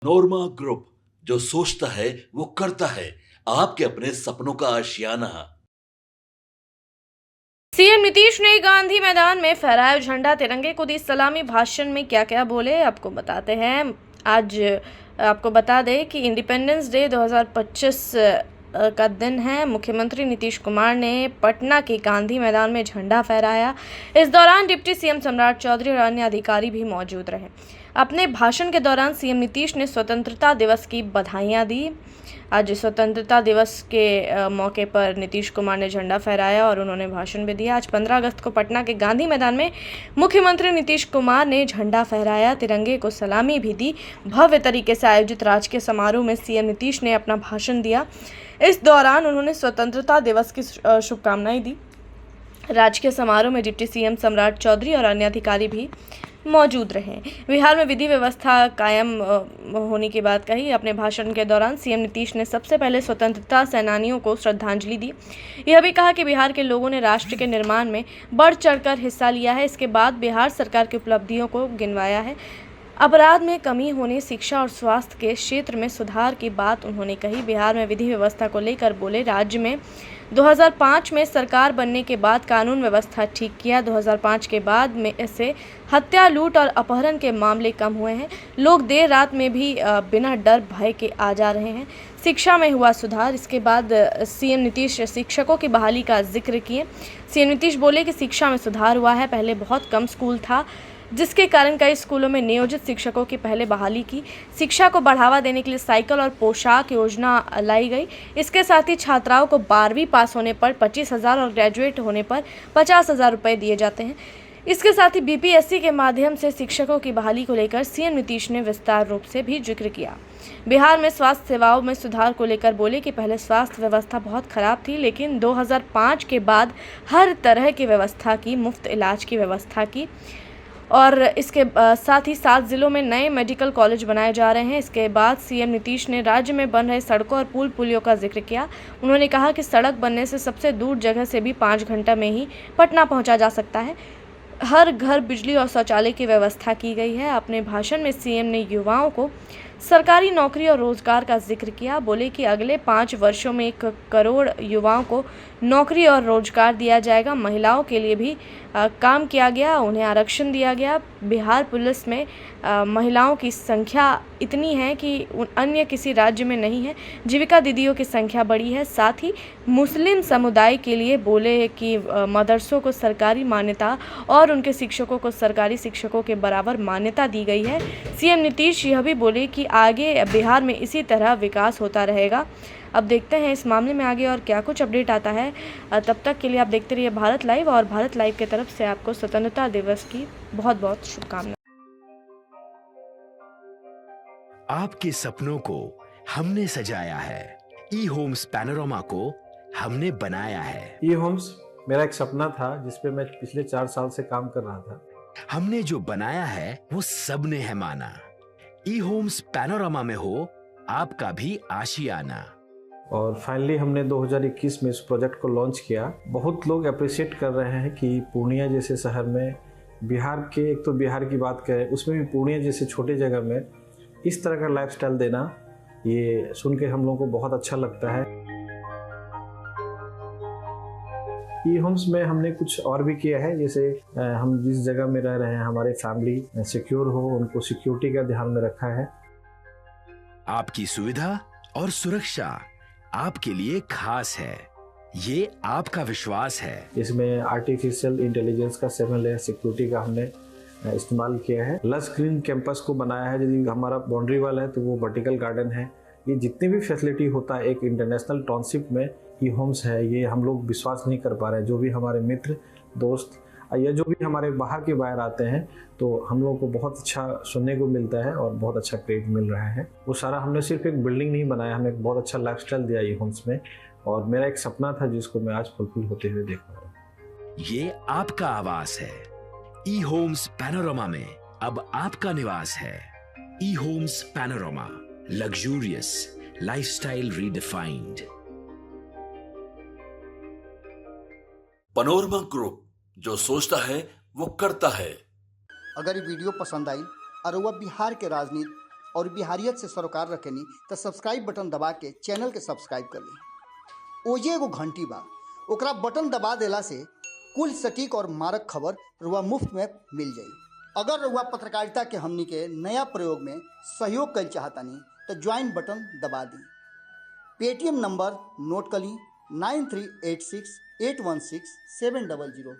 नोरमा group, जो सोचता है वो करता है। आपके अपने सपनों का आशियाना। सीएम नीतीश ने गांधी मैदान में फहराया झंडा, तिरंगे को दी सलामी। भाषण में क्या क्या बोले आपको बताते हैं। आज आपको बता दें कि इंडिपेंडेंस डे 2025 का दिन है। मुख्यमंत्री नीतीश कुमार ने पटना के गांधी मैदान में झंडा फहराया। इस दौरान डिप्टी सीएम सम्राट चौधरी और अन्य अधिकारी भी मौजूद रहे। अपने भाषण के दौरान सीएम नीतीश ने स्वतंत्रता दिवस की बधाइयां दी। आज स्वतंत्रता दिवस के मौके पर नीतीश कुमार ने झंडा फहराया और उन्होंने भाषण भी दिया। आज 15 अगस्त को पटना के गांधी मैदान में मुख्यमंत्री नीतीश कुमार ने झंडा फहराया, तिरंगे को सलामी भी दी। भव्य तरीके से आयोजित राजकीय समारोह में सीएम नीतीश ने अपना भाषण दिया। इस दौरान उन्होंने स्वतंत्रता दिवस की शुभकामनाएं दी। राजकीय समारोह में डिप्टी सीएम सम्राट चौधरी और अन्य अधिकारी भी मौजूद रहे। बिहार में विधि व्यवस्था कायम होने की बात कही। अपने भाषण के दौरान सीएम नीतीश ने सबसे पहले स्वतंत्रता सेनानियों को श्रद्धांजलि दी। यह भी कहा कि बिहार के लोगों ने राष्ट्र के निर्माण में बढ़ चढ़कर हिस्सा लिया है। इसके बाद बिहार सरकार की उपलब्धियों को गिनवाया है। अपराध में कमी होने, शिक्षा और स्वास्थ्य के क्षेत्र में सुधार की बात उन्होंने कही। बिहार में विधि व्यवस्था को लेकर बोले, राज्य में 2005 में सरकार बनने के बाद कानून व्यवस्था ठीक किया। 2005 के बाद में ऐसे हत्या, लूट और अपहरण के मामले कम हुए हैं। लोग देर रात में भी बिना डर भय के आ जा रहे हैं। शिक्षा में हुआ सुधार। इसके बाद सीएम नीतीश शिक्षकों की बहाली का जिक्र किए। सीएम नीतीश बोले कि शिक्षा में सुधार हुआ है। पहले बहुत कम स्कूल था, जिसके कारण कई स्कूलों में नियोजित शिक्षकों की पहले बहाली की। शिक्षा को बढ़ावा देने के लिए साइकिल और पोशाक योजना लाई गई। इसके साथ ही छात्राओं को 12वीं पास होने पर 25,000 और ग्रेजुएट होने पर 50,000 रुपये दिए जाते हैं। इसके साथ ही बीपीएससी के माध्यम से शिक्षकों की बहाली को लेकर सीएम नीतीश ने विस्तार रूप से भी जिक्र किया। बिहार में स्वास्थ्य सेवाओं में सुधार को लेकर बोले कि पहले स्वास्थ्य व्यवस्था बहुत खराब थी, लेकिन 2005 के बाद हर तरह की व्यवस्था की, मुफ्त इलाज की व्यवस्था की। और इसके साथ ही 7 जिलों में नए मेडिकल कॉलेज बनाए जा रहे हैं। इसके बाद सीएम नीतीश ने राज्य में बन रहे सड़कों और पुल पुलियों का जिक्र किया। उन्होंने कहा कि सड़क बनने से सबसे दूर जगह से भी 5 घंटा में ही पटना पहुंचा जा सकता है। हर घर बिजली और शौचालय की व्यवस्था की गई है। अपने भाषण में सीएम ने युवाओं को सरकारी नौकरी और रोजगार का जिक्र किया। बोले कि अगले 5 वर्षों में 1 करोड़ युवाओं को नौकरी और रोजगार दिया जाएगा। महिलाओं के लिए भी काम किया गया, उन्हें आरक्षण दिया गया। बिहार पुलिस में महिलाओं की संख्या इतनी है कि अन्य किसी राज्य में नहीं है। जीविका दीदियों की संख्या बढ़ी है। साथ ही मुस्लिम समुदाय के लिए बोले कि मदरसों को सरकारी मान्यता और उनके शिक्षकों को सरकारी शिक्षकों के बराबर मान्यता दी गई है। सीएम नीतीश यह भी बोले कि आगे बिहार में इसी तरह विकास होता रहेगा। अब देखते हैं इस मामले में आगे और क्या कुछ अपडेट आता है। तब तक के लिए आप देखते रहिए भारत लाइव, और भारत लाइव की तरफ से आपको स्वतंत्रता दिवस की बहुत बहुत शुभकामनाएं। आपके सपनों को हमने सजाया है। ई होम्स पैनोरमा को हमने बनाया है। ई होम्स मेरा एक सपना था, जिसपे मैं पिछले 4 साल से काम कर रहा था। हमने जो बनाया है वो सबने है माना। ई होम्स पैनोरमा में हो आपका भी आशियाना। और फाइनली हमने 2021 में इस प्रोजेक्ट को लॉन्च किया। बहुत लोग अप्रिशिएट कर रहे हैं कि पूर्णिया जैसे शहर में, बिहार के, एक तो बिहार की बात करें उसमें भी पूर्णिया जैसे छोटे जगह में इस तरह का लाइफस्टाइल देना, ये सुन के हम लोगों को बहुत अच्छा लगता है। ई होम्स में हमने कुछ और भी किया है, जैसे हम जिस जगह में रह रहे हैं हमारे फैमिली सिक्योर हो, उनको सिक्योरिटी का ध्यान में रखा है। आपकी सुविधा और सुरक्षा आपके लिए खास है, ये आपका विश्वास है। इसमें आर्टिफिशियल इंटेलिजेंस का 7 लेयर सिक्योरिटी का हमने इस्तेमाल किया है। लस ग्रीन कैंपस को बनाया है। यदि हमारा बाउंड्री वाल है तो वो वर्टिकल गार्डन है। ये जितनी भी फैसिलिटी होता है एक इंटरनेशनल टाउनशिप में ई होम्स है, ये हम लोग विश्वास नहीं कर पा रहे हैं। जो भी हमारे मित्र, दोस्त या जो भी हमारे बाहर के बाहर आते हैं, तो हम लोगों को बहुत अच्छा सुनने को मिलता है और बहुत अच्छा क्रेडिट मिल रहा है। वो सारा हमने सिर्फ एक बिल्डिंग नहीं बनाया, हमें एक बहुत अच्छा लाइफस्टाइल दिया ई होम्स में, और मेरा एक सपना था जिसको मैं आज फुलफिल होते हुए देख रहा हूँ। ये आपका आवास है। ई होम्स पैनोरमा में अब आपका निवास है। E homes panorama, luxurious lifestyle redefined. Panorama group, जो सोचता है वो करता है। अगर ये वीडियो पसंद आई और वह बिहार के राजनीति, और बिहारियत से सरोकार रखेनी तो सब्सक्राइब बटन दबा के चैनल के सब्सक्राइब कर ली। ओजे एगो घंटी बा, ओकरा बटन दबा देला से कुल सटीक और मारक खबर रुआ मुफ्त में मिल जाई। अगर रुआ पत्रकारिता के हमनी के नया प्रयोग में सहयोग कर चाहतानी तो ज्वाइन बटन दबा दी। पेटीएम नंबर नोट कर ली 9386816700।